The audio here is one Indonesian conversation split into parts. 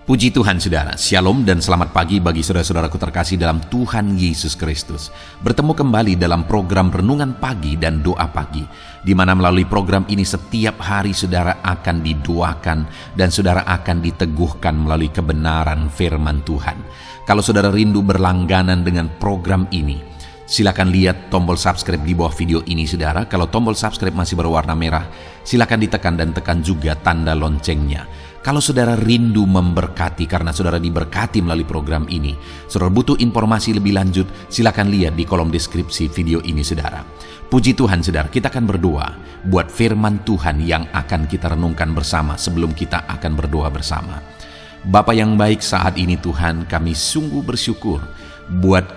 Puji Tuhan saudara, Shalom dan selamat pagi bagi saudara-saudaraku terkasih dalam Tuhan Yesus Kristus. Bertemu kembali dalam program Renungan Pagi dan Doa Pagi, di mana melalui program ini setiap hari saudara akan didoakan dan saudara akan diteguhkan melalui kebenaran firman Tuhan. Kalau saudara rindu berlangganan dengan program ini, silakan lihat tombol subscribe di bawah video ini saudara. Kalau tombol subscribe masih berwarna merah, silakan ditekan dan tekan juga tanda loncengnya. Kalau saudara rindu memberkati karena saudara diberkati melalui program ini, saudara butuh informasi lebih lanjut, silakan lihat di kolom deskripsi video ini saudara. Puji Tuhan saudara, kita akan berdoa buat firman Tuhan yang akan kita renungkan bersama sebelum kita akan berdoa bersama. Bapa yang baik, saat ini Tuhan kami sungguh bersyukur buat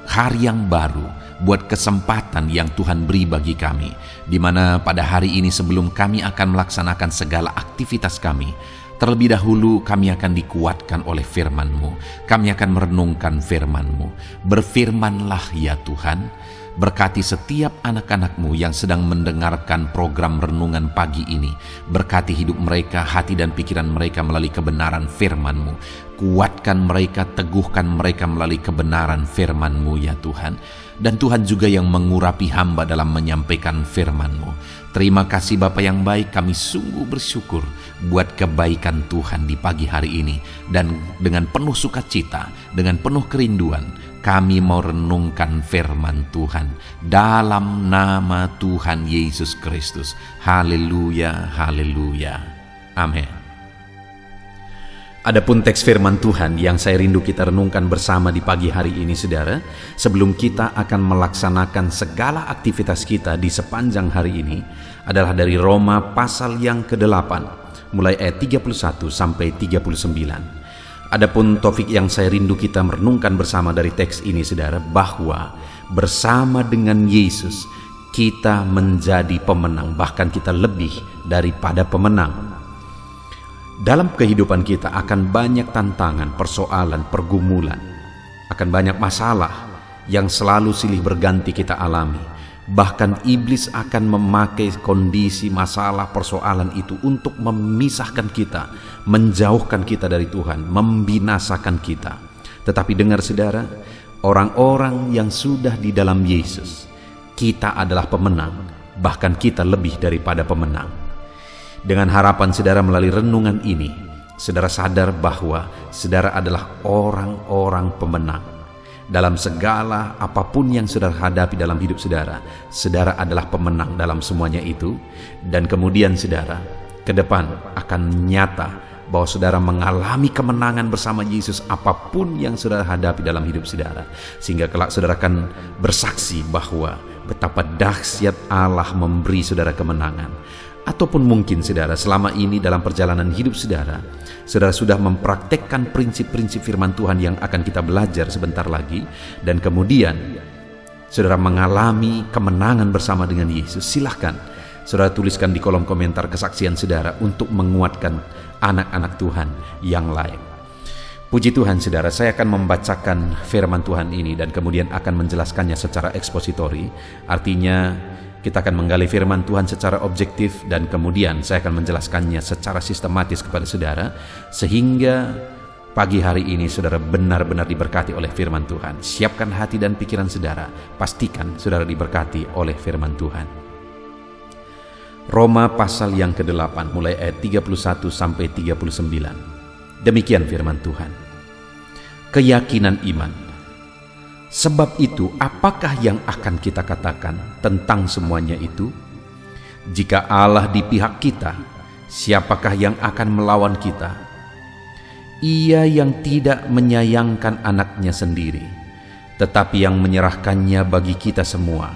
hari yang baru, buat kesempatan yang Tuhan beri bagi kami, di mana pada hari ini sebelum kami akan melaksanakan segala aktivitas kami, terlebih dahulu kami akan dikuatkan oleh firman-Mu. Kami akan merenungkan firman-Mu. Berfirmanlah ya Tuhan, berkati setiap anak-anak-Mu yang sedang mendengarkan program Renungan Pagi ini. Berkati hidup mereka, hati dan pikiran mereka melalui kebenaran firman-Mu. Kuatkan mereka, teguhkan mereka melalui kebenaran firman-Mu ya Tuhan. Dan Tuhan juga yang mengurapi hamba dalam menyampaikan firman-Mu. Terima kasih Bapa yang baik, kami sungguh bersyukur buat kebaikan Tuhan di pagi hari ini. Dan dengan penuh sukacita, dengan penuh kerinduan, kami mau renungkan firman Tuhan dalam nama Tuhan Yesus Kristus. Haleluya, haleluya. Amin. Adapun teks firman Tuhan yang saya rindu kita renungkan bersama di pagi hari ini saudara, sebelum kita akan melaksanakan segala aktivitas kita di sepanjang hari ini, adalah dari Roma pasal yang ke-8, mulai ayat 31 sampai 39. Adapun topik yang saya rindu kita merenungkan bersama dari teks ini saudara, bahwa bersama dengan Yesus kita menjadi pemenang, bahkan kita lebih daripada pemenang. Dalam kehidupan kita akan banyak tantangan, persoalan, pergumulan, akan banyak masalah yang selalu silih berganti kita alami. Bahkan iblis akan memakai kondisi, masalah, persoalan itu untuk memisahkan kita, menjauhkan kita dari Tuhan, membinasakan kita. Tetapi dengar saudara, orang-orang yang sudah di dalam Yesus, kita adalah pemenang, bahkan kita lebih daripada pemenang. Dengan harapan saudara melalui renungan ini, saudara sadar bahwa saudara adalah orang-orang pemenang. Dalam segala apapun yang saudara hadapi dalam hidup saudara, saudara adalah pemenang dalam semuanya itu. Dan kemudian saudara, ke depan akan nyata bahwa saudara mengalami kemenangan bersama Yesus apapun yang saudara hadapi dalam hidup saudara. Sehingga kelak saudara akan bersaksi bahwa betapa dahsyat Allah memberi saudara kemenangan. Ataupun mungkin saudara selama ini dalam perjalanan hidup saudara, saudara sudah mempraktekkan prinsip-prinsip firman Tuhan yang akan kita belajar sebentar lagi, dan kemudian saudara mengalami kemenangan bersama dengan Yesus. Silahkan saudara tuliskan di kolom komentar kesaksian saudara untuk menguatkan anak-anak Tuhan yang lain. Puji Tuhan saudara, saya akan membacakan firman Tuhan ini dan kemudian akan menjelaskannya secara ekspositori. Artinya kita akan menggali firman Tuhan secara objektif dan kemudian saya akan menjelaskannya secara sistematis kepada saudara, sehingga pagi hari ini saudara benar-benar diberkati oleh firman Tuhan. Siapkan hati dan pikiran saudara, pastikan saudara diberkati oleh firman Tuhan. Roma pasal yang ke-8 mulai ayat 31 sampai 39. Demikian firman Tuhan. Keyakinan iman. Sebab itu, apakah yang akan kita katakan tentang semuanya itu? Jika Allah di pihak kita, siapakah yang akan melawan kita? Ia yang tidak menyayangkan anaknya sendiri, tetapi yang menyerahkannya bagi kita semua.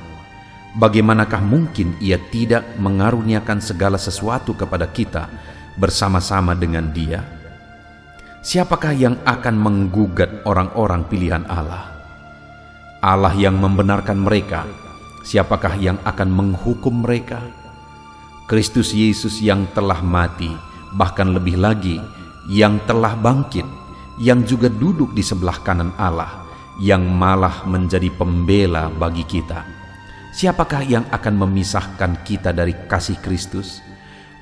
Bagaimanakah mungkin ia tidak mengaruniakan segala sesuatu kepada kita bersama-sama dengan Dia? Siapakah yang akan menggugat orang-orang pilihan Allah? Allah yang membenarkan mereka, siapakah yang akan menghukum mereka? Kristus Yesus yang telah mati, bahkan lebih lagi, yang telah bangkit, yang juga duduk di sebelah kanan Allah, yang malah menjadi pembela bagi kita. Siapakah yang akan memisahkan kita dari kasih Kristus?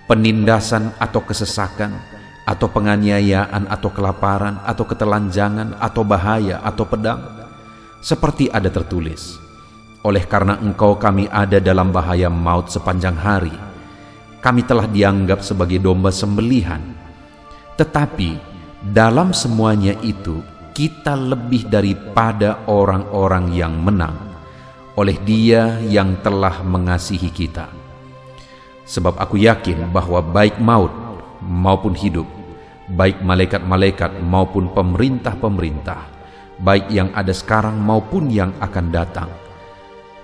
Penindasan atau kesesakan, atau penganiayaan, atau kelaparan, atau ketelanjangan, atau bahaya, atau pedang? Seperti ada tertulis, oleh karena engkau kami ada dalam bahaya maut sepanjang hari. Kami telah dianggap sebagai domba sembelihan. Tetapi dalam semuanya itu kita lebih daripada orang-orang yang menang, oleh Dia yang telah mengasihi kita. Sebab aku yakin bahwa baik maut maupun hidup, baik malaikat-malaikat maupun pemerintah-pemerintah, baik yang ada sekarang maupun yang akan datang,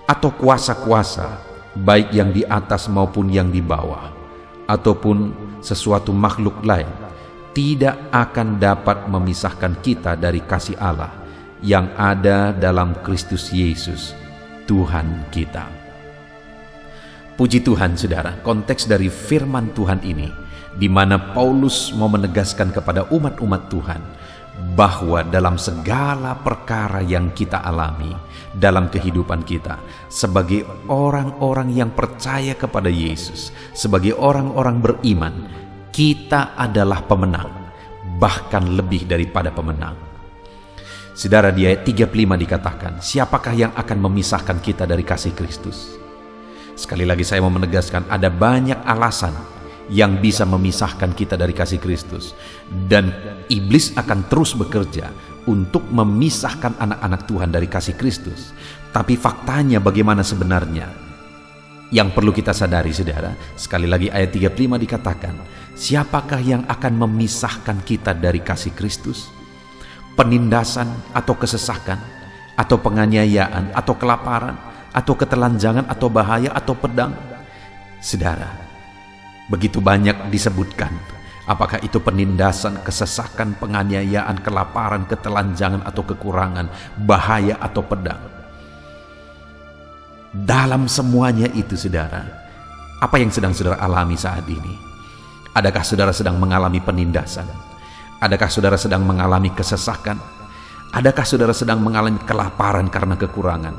atau kuasa-kuasa, baik yang di atas maupun yang di bawah, ataupun sesuatu makhluk lain, tidak akan dapat memisahkan kita dari kasih Allah yang ada dalam Kristus Yesus, Tuhan kita. Puji Tuhan, saudara, konteks dari firman Tuhan ini, di mana Paulus mau menegaskan kepada umat-umat Tuhan bahwa dalam segala perkara yang kita alami dalam kehidupan kita, sebagai orang-orang yang percaya kepada Yesus, sebagai orang-orang beriman, kita adalah pemenang, bahkan lebih daripada pemenang. Saudara, di ayat 35 dikatakan, siapakah yang akan memisahkan kita dari kasih Kristus? Sekali lagi saya mau menegaskan, ada banyak alasan yang bisa memisahkan kita dari kasih Kristus, dan iblis akan terus bekerja untuk memisahkan anak-anak Tuhan dari kasih Kristus. Tapi faktanya bagaimana sebenarnya? Yang perlu kita sadari, saudara, sekali lagi ayat 35 dikatakan, siapakah yang akan memisahkan kita dari kasih Kristus? Penindasan atau kesesakan, atau penganiayaan, atau kelaparan, atau ketelanjangan, atau bahaya, atau pedang? Saudara, begitu banyak disebutkan, apakah itu penindasan, kesesakan, penganiayaan, kelaparan, ketelanjangan, atau kekurangan, bahaya, atau pedang. Dalam semuanya itu, saudara, apa yang sedang saudara alami saat ini? Adakah saudara sedang mengalami penindasan? Adakah saudara sedang mengalami kesesakan? Adakah saudara sedang mengalami kelaparan karena kekurangan?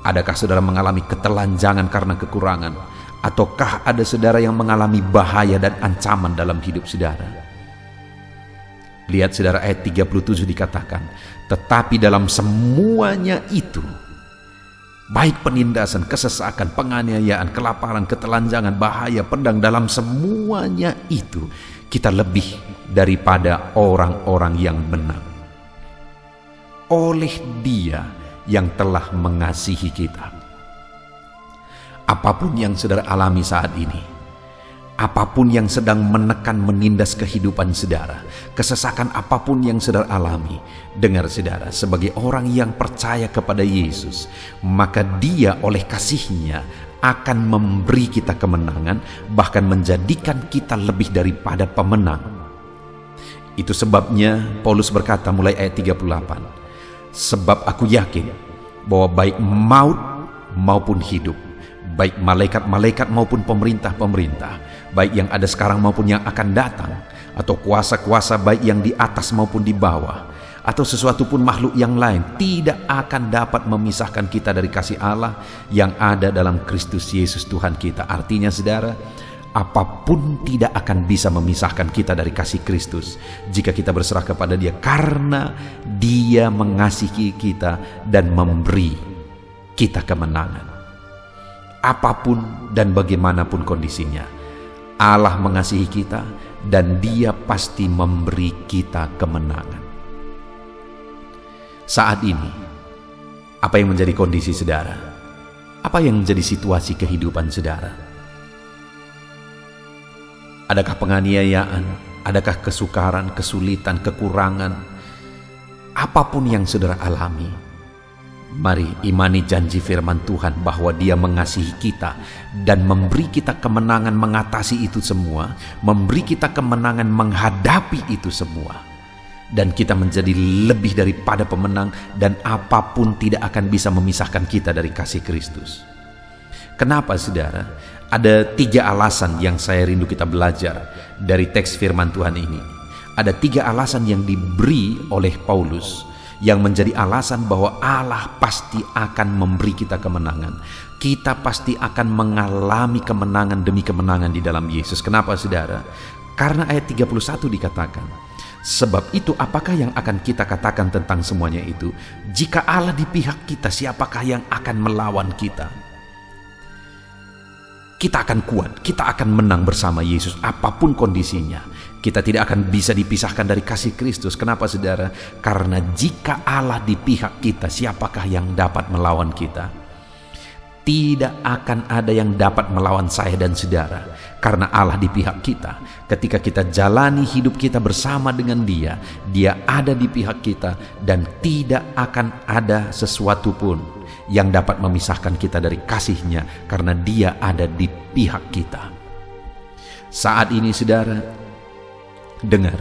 Adakah saudara mengalami ketelanjangan karena kekurangan? Ataukah ada saudara yang mengalami bahaya dan ancaman dalam hidup saudara? Lihat saudara, ayat 37 dikatakan, tetapi dalam semuanya itu, baik penindasan, kesesakan, penganiayaan, kelaparan, ketelanjangan, bahaya, pedang, dalam semuanya itu kita lebih daripada orang-orang yang menang, oleh Dia yang telah mengasihi kita. Apapun yang saudara alami saat ini, apapun yang sedang menekan menindas kehidupan saudara, kesesakan apapun yang saudara alami, dengar saudara, sebagai orang yang percaya kepada Yesus, maka Dia oleh kasih-Nya akan memberi kita kemenangan, bahkan menjadikan kita lebih daripada pemenang. Itu sebabnya Paulus berkata mulai ayat 38, sebab aku yakin bahwa baik maut maupun hidup, baik malaikat-malaikat maupun pemerintah-pemerintah, baik yang ada sekarang maupun yang akan datang, atau kuasa-kuasa baik yang di atas maupun di bawah, atau sesuatu pun makhluk yang lain, tidak akan dapat memisahkan kita dari kasih Allah yang ada dalam Kristus Yesus Tuhan kita. Artinya saudara, apapun tidak akan bisa memisahkan kita dari kasih Kristus jika kita berserah kepada Dia, karena Dia mengasihi kita dan memberi kita kemenangan. Apapun dan bagaimanapun kondisinya, Allah mengasihi kita dan Dia pasti memberi kita kemenangan. Saat ini, apa yang menjadi kondisi saudara? Apa yang menjadi situasi kehidupan saudara? Adakah penganiayaan? Adakah kesukaran, kesulitan, kekurangan? Apapun yang saudara alami, mari imani janji firman Tuhan bahwa Dia mengasihi kita dan memberi kita kemenangan mengatasi itu semua, memberi kita kemenangan menghadapi itu semua, dan kita menjadi lebih daripada pemenang, dan apapun tidak akan bisa memisahkan kita dari kasih Kristus. Kenapa saudara? Ada 3 alasan yang saya rindu kita belajar dari teks firman Tuhan ini. Ada 3 alasan yang diberi oleh Paulus yang menjadi alasan bahwa Allah pasti akan memberi kita kemenangan. Kita pasti akan mengalami kemenangan demi kemenangan di dalam Yesus. Kenapa saudara? Karena ayat 31 dikatakan, sebab itu apakah yang akan kita katakan tentang semuanya itu? Jika Allah di pihak kita, siapakah yang akan melawan kita? Kita akan kuat, kita akan menang bersama Yesus apapun kondisinya. Kita tidak akan bisa dipisahkan dari kasih Kristus. Kenapa saudara? Karena jika Allah di pihak kita, siapakah yang dapat melawan kita? Tidak akan ada yang dapat melawan saya dan saudara, karena Allah di pihak kita. Ketika kita jalani hidup kita bersama dengan Dia, Dia ada di pihak kita, dan tidak akan ada sesuatu pun yang dapat memisahkan kita dari kasih-Nya, karena Dia ada di pihak kita. Saat ini saudara, dengar,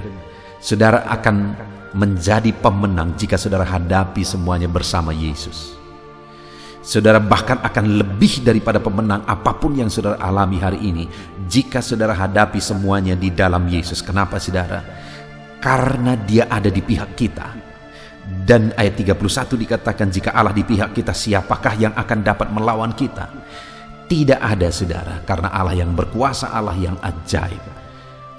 saudara akan menjadi pemenang jika saudara hadapi semuanya bersama Yesus. Saudara bahkan akan lebih daripada pemenang apapun yang saudara alami hari ini jika saudara hadapi semuanya di dalam Yesus. Kenapa saudara? Karena Dia ada di pihak kita. Dan ayat 31 dikatakan, jika Allah di pihak kita, siapakah yang akan dapat melawan kita? Tidak ada saudara, karena Allah yang berkuasa, Allah yang ajaib,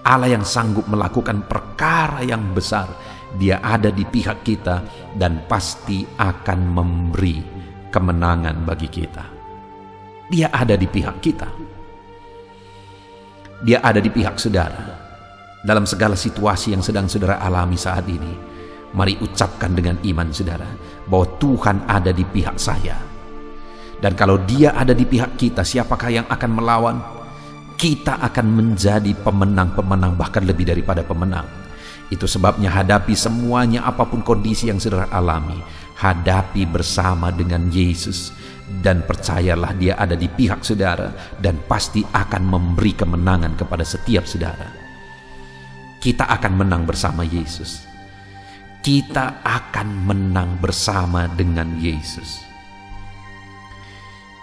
Allah yang sanggup melakukan perkara yang besar. Dia ada di pihak kita dan pasti akan memberi kemenangan bagi kita. Dia ada di pihak kita. Dia ada di pihak saudara. Dalam segala situasi yang sedang saudara alami saat ini, mari ucapkan dengan iman saudara, bahwa Tuhan ada di pihak saya. Dan kalau Dia ada di pihak kita, siapakah yang akan melawan? Kita akan menjadi pemenang-pemenang, bahkan lebih daripada pemenang. Itu sebabnya hadapi semuanya, apapun kondisi yang saudara alami, hadapi bersama dengan Yesus, dan percayalah Dia ada di pihak saudara dan pasti akan memberi kemenangan kepada setiap saudara. Kita akan menang bersama Yesus. Kita akan menang bersama dengan Yesus,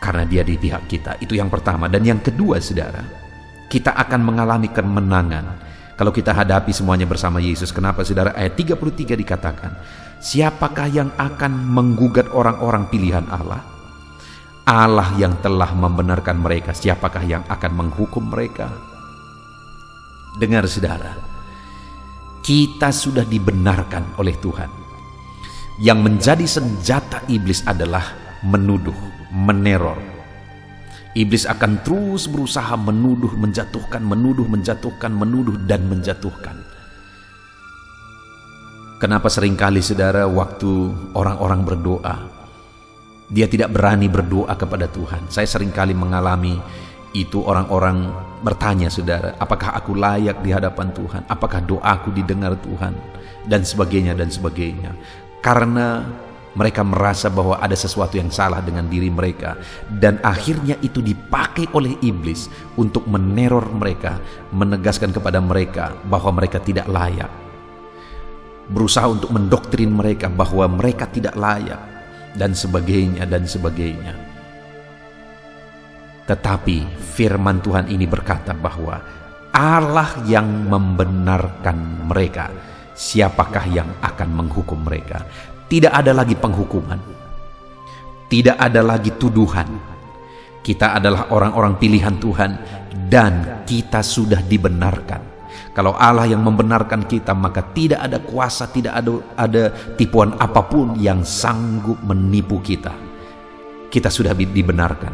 karena Dia di pihak kita. Itu yang pertama. Dan yang kedua saudara, kita akan mengalami kemenangan kalau kita hadapi semuanya bersama Yesus. Kenapa saudara? Ayat 33 dikatakan, siapakah yang akan menggugat orang-orang pilihan Allah? Allah yang telah membenarkan mereka, siapakah yang akan menghukum mereka? Dengar saudara, kita sudah dibenarkan oleh Tuhan. Yang menjadi senjata iblis adalah menuduh, meneror. Iblis akan terus berusaha menuduh, menjatuhkan, menuduh, menjatuhkan, menuduh, dan menjatuhkan. Kenapa seringkali saudara waktu orang-orang berdoa, dia tidak berani berdoa kepada Tuhan? Saya seringkali mengalami itu. Orang-orang bertanya saudara, apakah aku layak di hadapan Tuhan? Apakah doaku didengar Tuhan? Dan sebagainya dan sebagainya. Karena mereka merasa bahwa ada sesuatu yang salah dengan diri mereka, dan akhirnya itu dipakai oleh iblis untuk meneror mereka, menegaskan kepada mereka bahwa mereka tidak layak, berusaha untuk mendoktrin mereka bahwa mereka tidak layak, dan sebagainya dan sebagainya. Tetapi firman Tuhan ini berkata bahwa Allah yang membenarkan mereka, siapakah yang akan menghukum mereka? Tidak ada lagi penghukuman, tidak ada lagi tuduhan. Kita adalah orang-orang pilihan Tuhan dan kita sudah dibenarkan. Kalau Allah yang membenarkan kita, maka tidak ada kuasa, tidak ada tipuan apapun yang sanggup menipu kita. Kita sudah dibenarkan.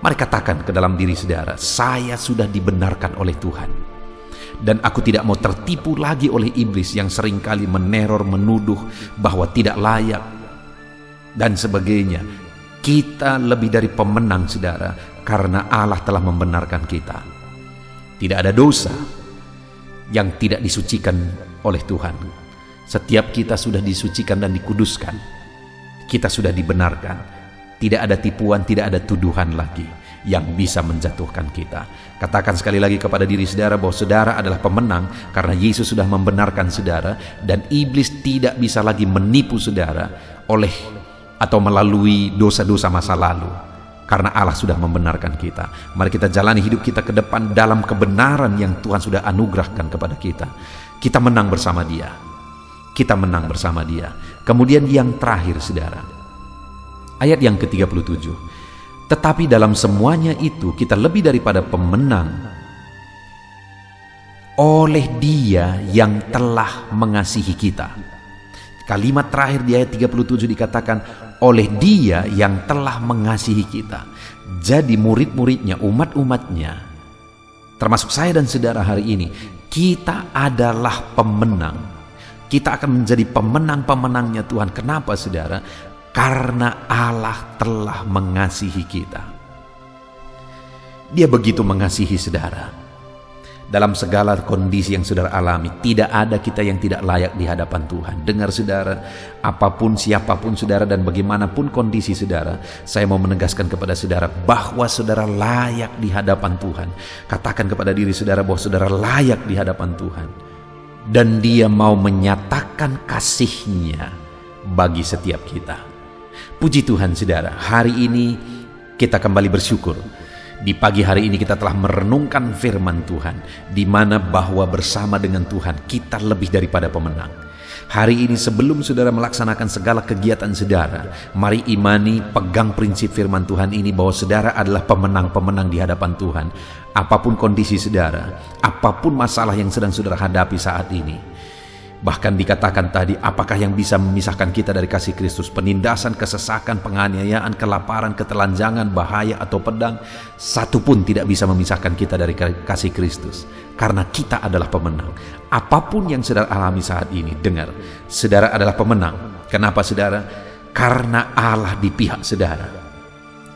Mari katakan ke dalam diri saudara, saya sudah dibenarkan oleh Tuhan. Dan aku tidak mau tertipu lagi oleh iblis yang seringkali meneror, menuduh bahwa tidak layak, dan sebagainya. Kita lebih dari pemenang saudara, karena Allah telah membenarkan kita. Tidak ada dosa yang tidak disucikan oleh Tuhan. Setiap kita sudah disucikan dan dikuduskan. Kita sudah dibenarkan. Tidak ada tipuan, tidak ada tuduhan lagi yang bisa menjatuhkan kita. Katakan sekali lagi kepada diri saudara bahwa saudara adalah pemenang karena Yesus sudah membenarkan saudara, dan iblis tidak bisa lagi menipu saudara oleh atau melalui dosa-dosa masa lalu, karena Allah sudah membenarkan kita. Mari kita jalani hidup kita ke depan dalam kebenaran yang Tuhan sudah anugerahkan kepada kita. Kita menang bersama Dia. Kita menang bersama Dia. Kemudian yang terakhir saudara, ayat yang ke-37. Tetapi dalam semuanya itu kita lebih daripada pemenang oleh Dia yang telah mengasihi kita. Kalimat terakhir di ayat 37 dikatakan, oleh Dia yang telah mengasihi kita. Jadi murid-muridnya, umat-umatnya, termasuk saya dan saudara hari ini, kita adalah pemenang. Kita akan menjadi pemenang-pemenangnya Tuhan. Kenapa saudara? Karena Allah telah mengasihi kita. Dia begitu mengasihi saudara. Dalam segala kondisi yang saudara alami, tidak ada kita yang tidak layak di hadapan Tuhan. Dengar saudara, apapun siapapun saudara dan bagaimanapun kondisi saudara, saya mau menegaskan kepada saudara bahwa saudara layak di hadapan Tuhan. Katakan kepada diri saudara bahwa saudara layak di hadapan Tuhan. Dan Dia mau menyatakan kasih-Nya bagi setiap kita. Puji Tuhan saudara, hari ini kita kembali bersyukur. Di pagi hari ini kita telah merenungkan firman Tuhan, di mana bahwa bersama dengan Tuhan kita lebih daripada pemenang. Hari ini sebelum saudara melaksanakan segala kegiatan saudara, mari imani, pegang prinsip firman Tuhan ini bahwa saudara adalah pemenang-pemenang di hadapan Tuhan. Apapun kondisi saudara, apapun masalah yang sedang saudara hadapi saat ini. Bahkan dikatakan tadi, apakah yang bisa memisahkan kita dari kasih Kristus? Penindasan, kesesakan, penganiayaan, kelaparan, ketelanjangan, bahaya atau pedang, satu pun tidak bisa memisahkan kita dari kasih Kristus. Karena kita adalah pemenang. Apapun yang saudara alami saat ini, dengar, saudara adalah pemenang. Kenapa saudara? Karena Allah di pihak saudara.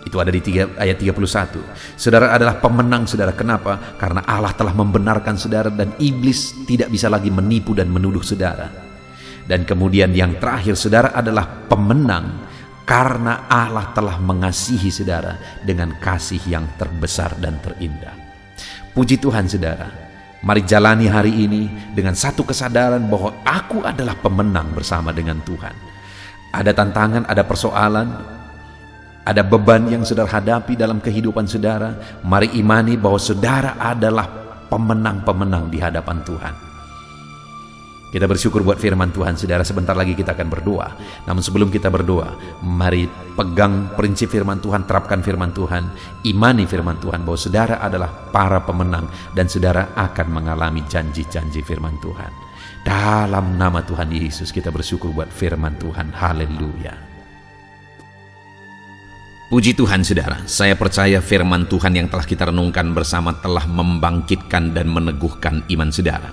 Itu ada di ayat 31. Saudara adalah pemenang saudara. Kenapa? Karena Allah telah membenarkan saudara dan iblis tidak bisa lagi menipu dan menuduh saudara. Dan kemudian yang terakhir, saudara adalah pemenang karena Allah telah mengasihi saudara dengan kasih yang terbesar dan terindah. Puji Tuhan saudara. Mari jalani hari ini dengan satu kesadaran bahwa aku adalah pemenang bersama dengan Tuhan. Ada tantangan, ada persoalan, ada beban yang saudara hadapi dalam kehidupan saudara. Mari imani bahwa saudara adalah pemenang-pemenang di hadapan Tuhan. Kita bersyukur buat firman Tuhan saudara. Sebentar lagi kita akan berdoa. Namun sebelum kita berdoa, mari pegang prinsip firman Tuhan, terapkan firman Tuhan, imani firman Tuhan bahwa saudara adalah para pemenang dan saudara akan mengalami janji-janji firman Tuhan. Dalam nama Tuhan Yesus kita bersyukur buat firman Tuhan. Haleluya. Puji Tuhan saudara, saya percaya firman Tuhan yang telah kita renungkan bersama telah membangkitkan dan meneguhkan iman saudara.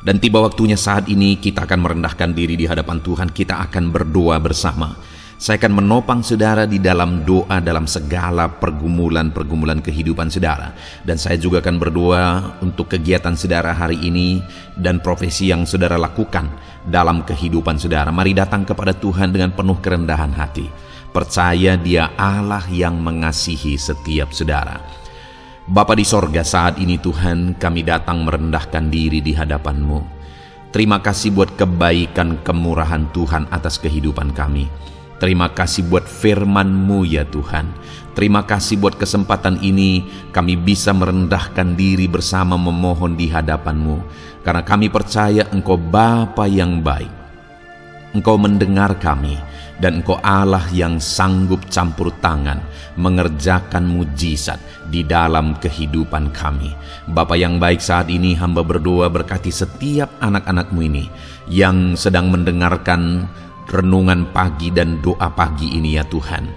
Dan tiba waktunya saat ini kita akan merendahkan diri di hadapan Tuhan, kita akan berdoa bersama. Saya akan menopang saudara di dalam doa dalam segala pergumulan-pergumulan kehidupan saudara. Dan saya juga akan berdoa untuk kegiatan saudara hari ini dan profesi yang saudara lakukan dalam kehidupan saudara. Mari datang kepada Tuhan dengan penuh kerendahan hati. Percaya Dia Allah yang mengasihi setiap saudara. Bapa di sorga, saat ini Tuhan kami datang merendahkan diri di hadapan-Mu. Terima kasih buat kebaikan kemurahan Tuhan atas kehidupan kami. Terima kasih buat firman-Mu ya Tuhan. Terima kasih buat kesempatan ini kami bisa merendahkan diri bersama memohon di hadapan-Mu. Karena kami percaya Engkau Bapa yang baik. Engkau mendengar kami. Dan Engkau Allah yang sanggup campur tangan mengerjakan mujizat di dalam kehidupan kami. Bapa yang baik, saat ini hamba berdoa berkati setiap anak-anak-Mu ini yang sedang mendengarkan renungan pagi dan doa pagi ini ya Tuhan.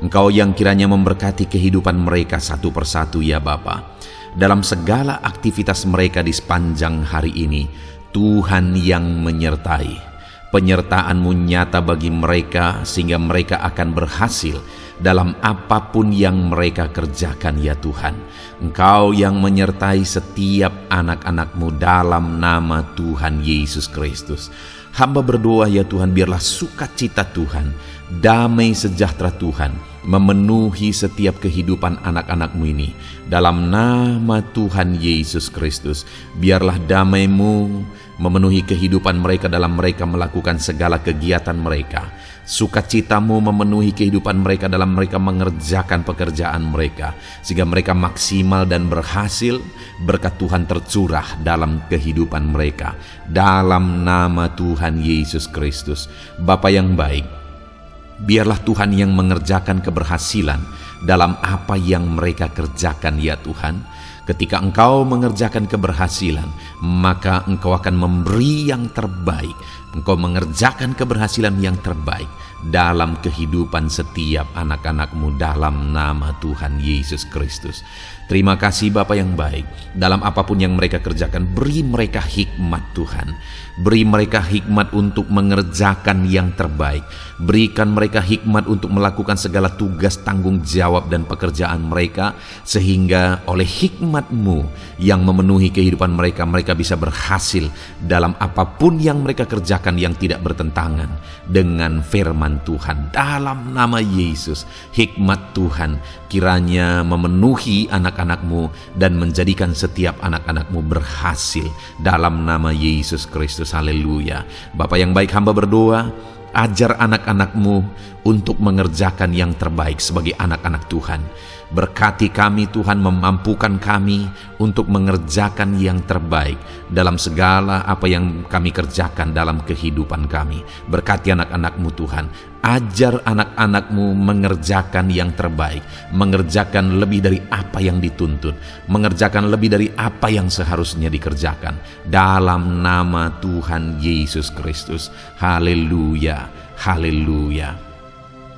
Engkau yang kiranya memberkati kehidupan mereka satu persatu ya Bapa. Dalam segala aktivitas mereka di sepanjang hari ini, Tuhan yang menyertai. Penyertaan-Mu nyata bagi mereka sehingga mereka akan berhasil dalam apapun yang mereka kerjakan ya Tuhan. Engkau yang menyertai setiap anak-anak-Mu dalam nama Tuhan Yesus Kristus. Hamba berdoa ya Tuhan, biarlah sukacita Tuhan, damai sejahtera Tuhan memenuhi setiap kehidupan anak-anak-Mu ini. Dalam nama Tuhan Yesus Kristus, biarlah damai-Mu memenuhi kehidupan mereka dalam mereka melakukan segala kegiatan mereka. Sukacita-Mu memenuhi kehidupan mereka dalam mereka mengerjakan pekerjaan mereka. Sehingga mereka maksimal dan berhasil, berkat Tuhan tercurah dalam kehidupan mereka. Dalam nama Tuhan Yesus Kristus. Bapa yang baik, biarlah Tuhan yang mengerjakan keberhasilan dalam apa yang mereka kerjakan ya Tuhan. Ketika engkau mengerjakan keberhasilan, maka engkau akan memberi yang terbaik. Engkau mengerjakan keberhasilan yang terbaik dalam kehidupan setiap anak-anakmu dalam nama Tuhan Yesus Kristus. Terima kasih Bapa yang baik. Dalam apapun yang mereka kerjakan, beri mereka hikmat Tuhan. Beri mereka hikmat untuk mengerjakan yang terbaik. Berikan mereka hikmat untuk melakukan segala tugas, tanggung jawab dan pekerjaan mereka, sehingga oleh hikmat-Mu yang memenuhi kehidupan mereka, mereka bisa berhasil dalam apapun yang mereka kerjakan yang tidak bertentangan dengan firman Tuhan. Dalam nama Yesus, hikmat Tuhan kiranya memenuhi anak-anak-Mu dan menjadikan setiap anak-anak-Mu berhasil dalam nama Yesus Kristus. Haleluya. Bapa yang baik, hamba berdoa, ajar anak-anak-Mu untuk mengerjakan yang terbaik sebagai anak-anak Tuhan. Berkati kami Tuhan, memampukan kami untuk mengerjakan yang terbaik dalam segala apa yang kami kerjakan dalam kehidupan kami. Berkati anak-anak-Mu Tuhan, ajar anak-anak-Mu mengerjakan yang terbaik, mengerjakan lebih dari apa yang dituntut, mengerjakan lebih dari apa yang seharusnya dikerjakan dalam nama Tuhan Yesus Kristus. Haleluya, haleluya.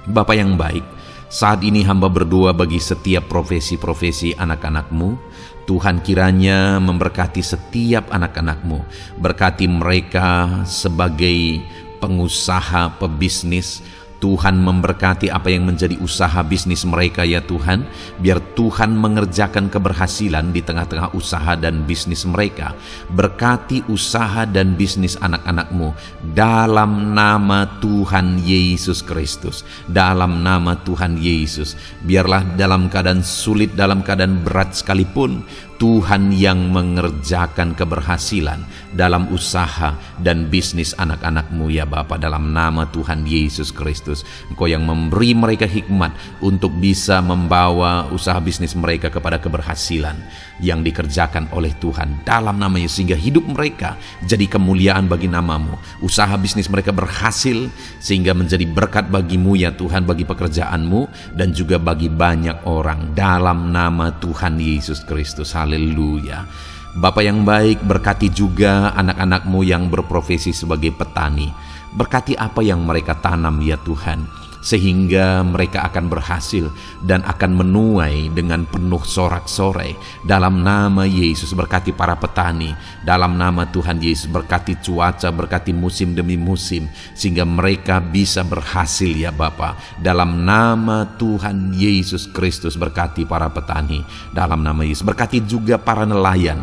Bapa yang baik, saat ini hamba berdoa bagi setiap profesi-profesi anak-anak-Mu. Tuhan kiranya memberkati setiap anak-anak-Mu. Berkati mereka sebagai pengusaha, pebisnis. Tuhan memberkati apa yang menjadi usaha bisnis mereka ya Tuhan. Biar Tuhan mengerjakan keberhasilan di tengah-tengah usaha dan bisnis mereka. Berkati usaha dan bisnis anak-anak-Mu dalam nama Tuhan Yesus Kristus. Dalam nama Tuhan Yesus. Biarlah dalam keadaan sulit, dalam keadaan berat sekalipun, Tuhan yang mengerjakan keberhasilan dalam usaha dan bisnis anak-anak-Mu ya Bapa, dalam nama Tuhan Yesus Kristus. Engkau yang memberi mereka hikmat untuk bisa membawa usaha bisnis mereka kepada keberhasilan yang dikerjakan oleh Tuhan dalam nama Yesus, sehingga hidup mereka jadi kemuliaan bagi nama-Mu. Usaha bisnis mereka berhasil sehingga menjadi berkat bagi-Mu ya Tuhan, bagi pekerjaan-Mu dan juga bagi banyak orang dalam nama Tuhan Yesus Kristus. Haleluya. Bapa yang baik, berkati juga anak-anak-Mu yang berprofesi sebagai petani. Berkati apa yang mereka tanam ya Tuhan, sehingga mereka akan berhasil dan akan menuai dengan penuh sorak-sorai dalam nama Yesus. Berkati para petani dalam nama Tuhan Yesus. Berkati cuaca, berkati musim demi musim, sehingga mereka bisa berhasil ya Bapa, dalam nama Tuhan Yesus Kristus. Berkati para petani dalam nama Yesus. Berkati juga para nelayan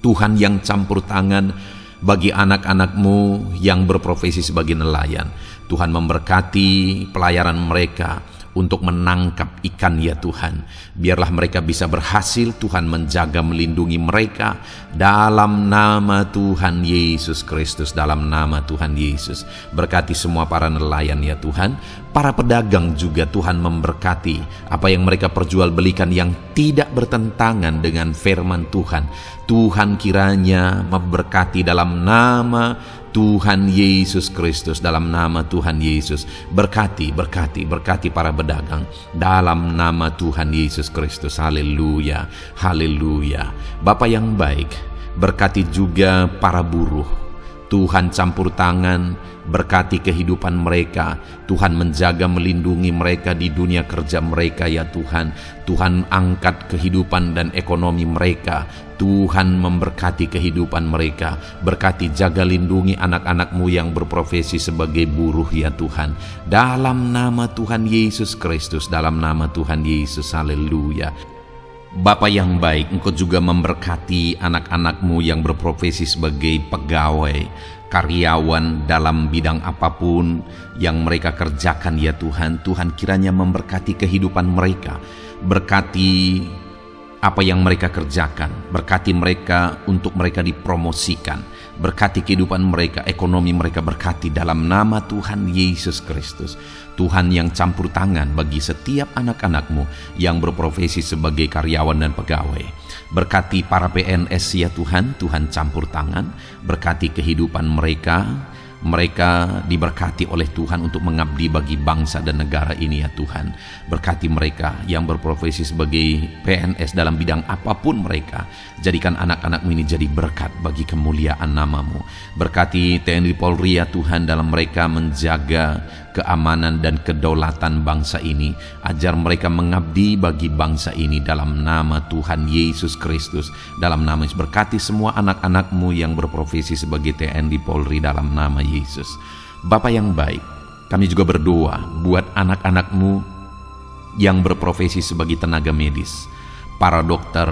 Tuhan yang campur tangan bagi anak-anak-Mu yang berprofesi sebagai nelayan. Tuhan memberkati pelayaran mereka untuk menangkap ikan ya Tuhan. Biarlah mereka bisa berhasil, Tuhan menjaga melindungi mereka dalam nama Tuhan Yesus Kristus. Dalam nama Tuhan Yesus. Berkati semua para nelayan ya Tuhan. Para pedagang juga Tuhan memberkati apa yang mereka perjualbelikan yang tidak bertentangan dengan firman Tuhan. Tuhan kiranya memberkati dalam nama Tuhan Yesus Kristus. Dalam nama Tuhan Yesus. Berkati para pedagang dalam nama Tuhan Yesus Kristus. Haleluya, haleluya. Bapa yang baik, berkati juga para buruh. Tuhan campur tangan, berkati kehidupan mereka. Tuhan menjaga melindungi mereka di dunia kerja mereka ya Tuhan. Tuhan angkat kehidupan dan ekonomi mereka. Tuhan memberkati kehidupan mereka. Berkati, jaga, lindungi anak-anak-Mu yang berprofesi sebagai buruh ya Tuhan. Dalam nama Tuhan Yesus Kristus. Dalam nama Tuhan Yesus. Haleluya. Bapa yang baik, Engkau juga memberkati anak-anak-Mu yang berprofesi sebagai pegawai, karyawan dalam bidang apapun yang mereka kerjakan ya Tuhan. Tuhan kiranya memberkati kehidupan mereka. Berkati apa yang mereka kerjakan. Berkati mereka untuk mereka dipromosikan. Berkati kehidupan mereka, ekonomi mereka. Berkati dalam nama Tuhan Yesus Kristus. Tuhan yang campur tangan bagi setiap anak-anak-Mu yang berprofesi sebagai karyawan dan pegawai. Berkati para PNS ya Tuhan. Tuhan campur tangan. Berkati kehidupan mereka. Mereka diberkati oleh Tuhan untuk mengabdi bagi bangsa dan negara ini ya Tuhan. Berkati mereka yang berprofesi sebagai PNS dalam bidang apapun mereka. Jadikan anak-anak-Mu ini jadi berkat bagi kemuliaan nama-Mu. Berkati TNI Polri ya Tuhan dalam mereka menjaga keamanan dan kedaulatan bangsa ini. Ajar mereka mengabdi bagi bangsa ini dalam nama Tuhan Yesus Kristus. Dalam nama Yesus, berkati semua anak-anak-Mu yang berprofesi sebagai TNI Polri dalam nama Yesus. Bapa yang baik, kami juga berdoa buat anak-anak-Mu yang berprofesi sebagai tenaga medis, para dokter,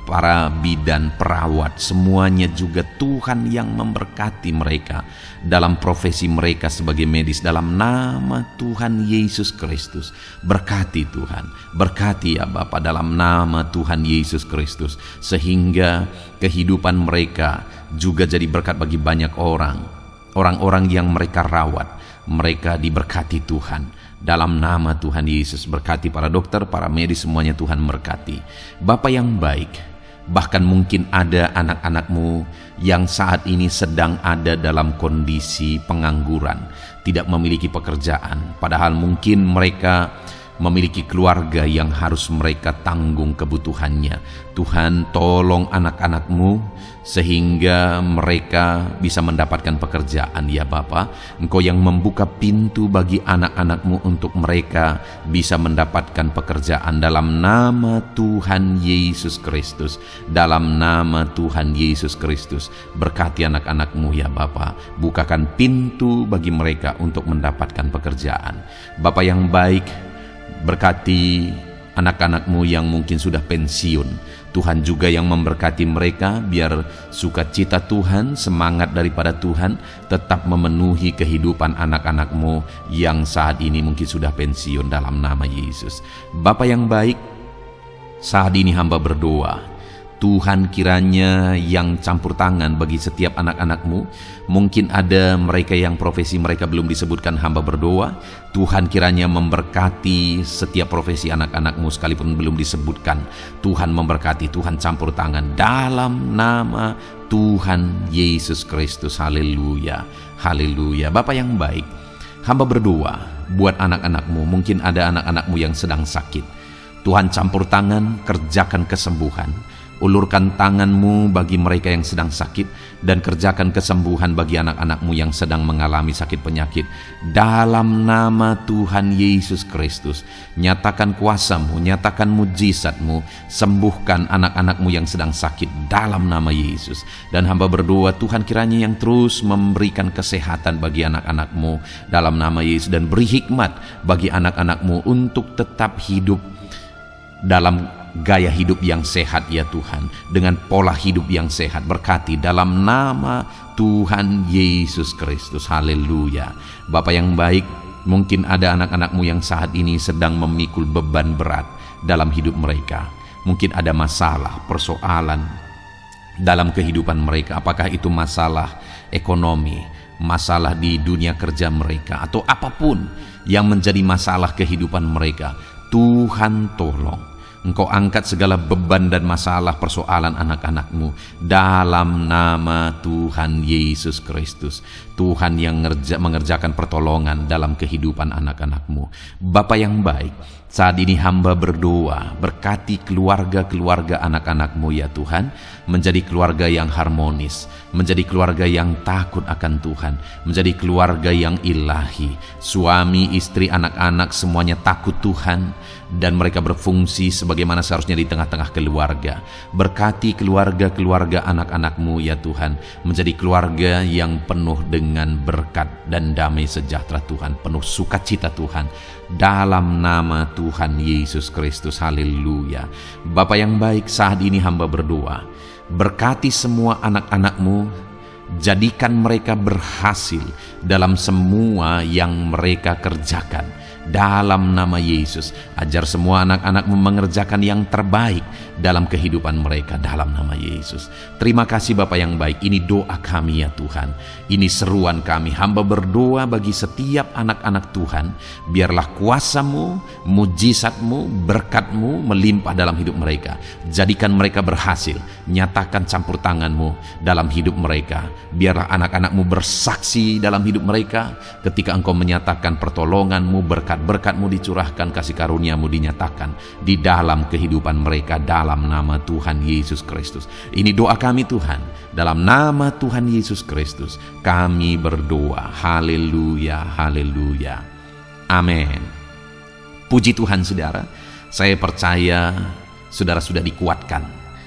para bidan, perawat, semuanya juga Tuhan yang memberkati mereka dalam profesi mereka sebagai medis dalam nama Tuhan Yesus Kristus. Berkati Tuhan, berkati ya Bapa dalam nama Tuhan Yesus Kristus, sehingga kehidupan mereka juga jadi berkat bagi banyak orang-orang yang mereka rawat. Mereka diberkati Tuhan dalam nama Tuhan Yesus. Berkati para dokter, para medis, semuanya Tuhan berkati. Bapa yang baik, bahkan mungkin ada anak-anak-Mu yang saat ini sedang ada dalam kondisi pengangguran, tidak memiliki pekerjaan, padahal mungkin mereka memiliki keluarga yang harus mereka tanggung kebutuhannya. Tuhan, tolong anak-anak-Mu sehingga mereka bisa mendapatkan pekerjaan ya Bapa. Engkau yang membuka pintu bagi anak-anak-Mu untuk mereka bisa mendapatkan pekerjaan dalam nama Tuhan Yesus Kristus. Dalam nama Tuhan Yesus Kristus, berkati anak-anak-Mu ya Bapa. Bukakan pintu bagi mereka untuk mendapatkan pekerjaan. Bapa yang baik, berkati anak-anak-Mu yang mungkin sudah pensiun. Tuhan juga yang memberkati mereka, biar sukacita Tuhan, semangat daripada Tuhan tetap memenuhi kehidupan anak-anak-Mu yang saat ini mungkin sudah pensiun dalam nama Yesus. Bapa yang baik, saat ini hamba berdoa, Tuhan kiranya yang campur tangan bagi setiap anak-anak-Mu. Mungkin ada mereka yang profesi mereka belum disebutkan, hamba berdoa Tuhan kiranya memberkati setiap profesi anak-anak-Mu sekalipun belum disebutkan. Tuhan memberkati, Tuhan campur tangan dalam nama Tuhan Yesus Kristus. Haleluya, haleluya. Bapa yang baik, hamba berdoa buat anak-anak-Mu. Mungkin ada anak-anak-Mu yang sedang sakit. Tuhan campur tangan, kerjakan kesembuhan. Ulurkan tangan-Mu bagi mereka yang sedang sakit, dan kerjakan kesembuhan bagi anak-anak-Mu yang sedang mengalami sakit penyakit. Dalam nama Tuhan Yesus Kristus, nyatakan kuasa-Mu, nyatakan mujizat-Mu, sembuhkan anak-anak-Mu yang sedang sakit dalam nama Yesus. Dan hamba berdoa Tuhan kiranya yang terus memberikan kesehatan bagi anak-anak-Mu dalam nama Yesus, dan beri hikmat bagi anak-anak-Mu untuk tetap hidup dalam gaya hidup yang sehat ya Tuhan, dengan pola hidup yang sehat. Berkati dalam nama Tuhan Yesus Kristus. Haleluya. Bapa yang baik, mungkin ada anak-anak-Mu yang saat ini sedang memikul beban berat dalam hidup mereka. Mungkin ada masalah, persoalan dalam kehidupan mereka. Apakah itu masalah ekonomi, masalah di dunia kerja mereka, atau apapun yang menjadi masalah kehidupan mereka. Tuhan tolong, Engkau angkat segala beban dan masalah persoalan anak-anak-Mu dalam nama Tuhan Yesus Kristus. Tuhan yang mengerjakan pertolongan dalam kehidupan anak-anak-Mu. Bapa yang baik, saat ini hamba berdoa, berkati keluarga-keluarga anak-anak-Mu ya Tuhan, menjadi keluarga yang harmonis, menjadi keluarga yang takut akan Tuhan, menjadi keluarga yang ilahi. Suami, istri, anak-anak semuanya takut Tuhan, dan mereka berfungsi sebagaimana seharusnya di tengah-tengah keluarga. Berkati keluarga-keluarga anak-anak-Mu ya Tuhan, menjadi keluarga yang penuh dengan berkat dan damai sejahtera Tuhan, penuh sukacita Tuhan, dalam nama Tuhan Yesus Kristus. Haleluya. Bapa yang baik, saat ini hamba berdoa, berkati semua anak-anak-Mu, jadikan mereka berhasil dalam semua yang mereka kerjakan, dalam nama Yesus. Ajar semua anak-anak-Mu mengerjakan yang terbaik dalam kehidupan mereka dalam nama Yesus. Terima kasih Bapa yang baik. Ini doa kami ya Tuhan. Ini seruan kami. Hamba berdoa bagi setiap anak-anak Tuhan. Biarlah kuasa-Mu, mujizat-Mu, berkat-Mu melimpah dalam hidup mereka. Jadikan mereka berhasil. Nyatakan campur tangan-Mu dalam hidup mereka. Biarlah anak-anak-Mu bersaksi dalam hidup mereka ketika Engkau menyatakan pertolongan-Mu, berkat-berkat-Mu dicurahkan, kasih karunia-Mu dinyatakan di dalam kehidupan mereka dalam nama Tuhan Yesus Kristus. Ini doa kami Tuhan, dalam nama Tuhan Yesus Kristus kami berdoa. Haleluya, haleluya, amin. Puji Tuhan saudara, saya percaya saudara sudah dikuatkan,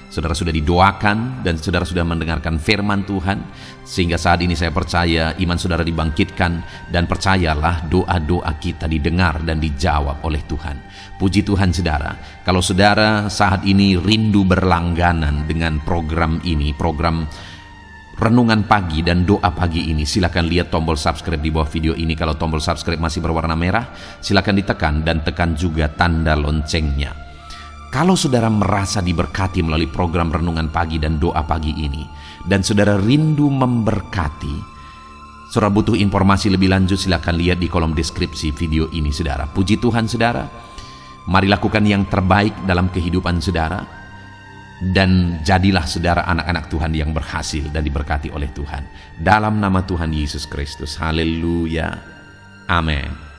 saudara sudah didoakan, dan saudara sudah mendengarkan firman Tuhan, sehingga saat ini saya percaya iman saudara dibangkitkan, dan percayalah doa-doa kita didengar dan dijawab oleh Tuhan. Puji Tuhan saudara, kalau saudara saat ini rindu berlangganan dengan program ini, program Renungan Pagi dan Doa Pagi ini, silakan lihat tombol subscribe di bawah video ini. Kalau tombol subscribe masih berwarna merah, silakan ditekan dan tekan juga tanda loncengnya. Kalau saudara merasa diberkati melalui program Renungan Pagi dan Doa Pagi ini, dan saudara rindu memberkati, saudara butuh informasi lebih lanjut, silakan lihat di kolom deskripsi video ini saudara. Puji Tuhan saudara, mari lakukan yang terbaik dalam kehidupan saudara, dan jadilah saudara anak-anak Tuhan yang berhasil dan diberkati oleh Tuhan. Dalam nama Tuhan Yesus Kristus, haleluya, amin.